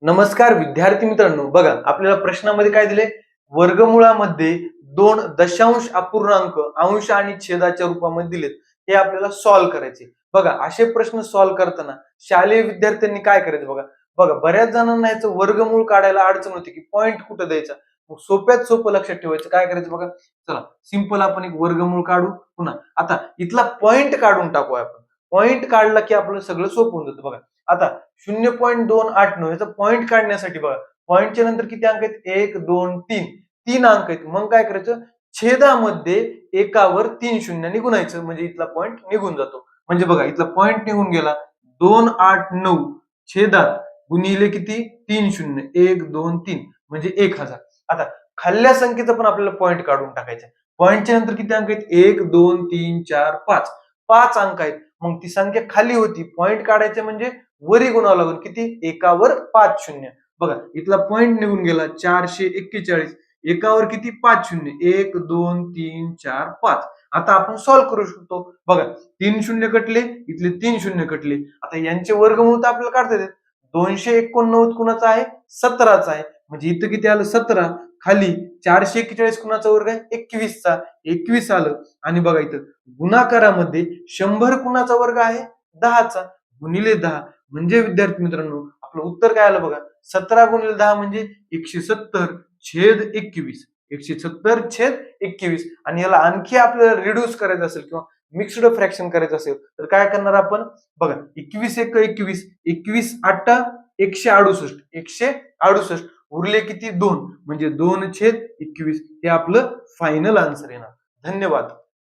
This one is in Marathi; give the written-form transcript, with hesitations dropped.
नमस्कार विद्यार्थी मित्रांनो, बघा आपल्याला प्रश्नामध्ये काय दिले, वर्गमुळामध्ये दोन दशांश अपूर्णांक अंश आणि छेदाच्या रूपामध्ये दिलेत, हे आपल्याला सॉल्व्ह करायचे. बघा असे प्रश्न सॉल्व्ह करताना शालेय विद्यार्थ्यांनी काय करायचं, बघा बघा बऱ्याच जणांना याचं वर्गमूळ काढायला अडचण होती की पॉईंट कुठं द्यायचा. मग सोप्यात सोपं लक्षात ठेवायचं, काय करायचं बघा. चला सिंपल आपण एक वर्गमूळ काढू. पुन्हा आता इथला पॉईंट काढून टाकू आपण. पॉईंट काढला की आपलं सगळं सोपं होऊन जातं. बघा आता 0.289 याचा पॉईंट काढण्यासाठी बघा, पॉईंटच्या नंतर किती अंक आहेत, 1 2 3 तीन अंक आहेत. मग काय करायचं, छेदामध्ये एकावर 3 शून्यांनी गुणायचं, म्हणजे इथला पॉईंट निघून जातो. म्हणजे बघा इथला पॉईंट निघून गेला. 289 छेदात गुणिले किती, 3 शून्य, 1 2 3 म्हणजे 1000. आता खाल्ल्या संख्येचा पण आपल्याला पॉईंट काढून टाकायचा. पॉईंटच्या नंतर किती अंक आहेत, 1 2 3 4 5 5 अंक आहेत. मग ती संख्या खाली होती, पॉईंट काढायचे म्हणजे वरी गुणावं लागेल. किती, एकावर 5 शून्य. बघा इथला पॉईंट निघून गेला 441. एकावर किती, 5 शून्य, 1 2 3 4 5. आता आपण सॉल्व्ह करू शकतो. बघा 3 शून्य कटले, इथले 3 शून्य कटले. आता यांचे वर्गमूळ तर आपल्याला काढता येतात. 289 कुणाचा आहे, 17चा आहे. म्हणजे इथं किती आलं, 17. खाली 441 कुणाचा वर्ग आहे, 21चा. 21 आलं. आणि बघा इथं गुणाकारामध्ये 100 कुणाचा वर्ग आहे, 10चा. गुणिले 10 म्हणजे विद्यार्थी मित्रांनो आपलं उत्तर काय आलं बघा. 17 गुणिले 10 म्हणजे 170 छेद 21. 170 छेद 21. आणि याला आणखी आपल्याला रिड्यूस करायचं असेल किंवा मिक्स्ड फ्रॅक्शन करायचं असेल तर काय करणार आपण, बघा 21 एक 21, 21 8 168. 168 उरले किती, 2, म्हणजे 2 छेद 21. हे आपलं फायनल आन्सर येणार. धन्यवाद.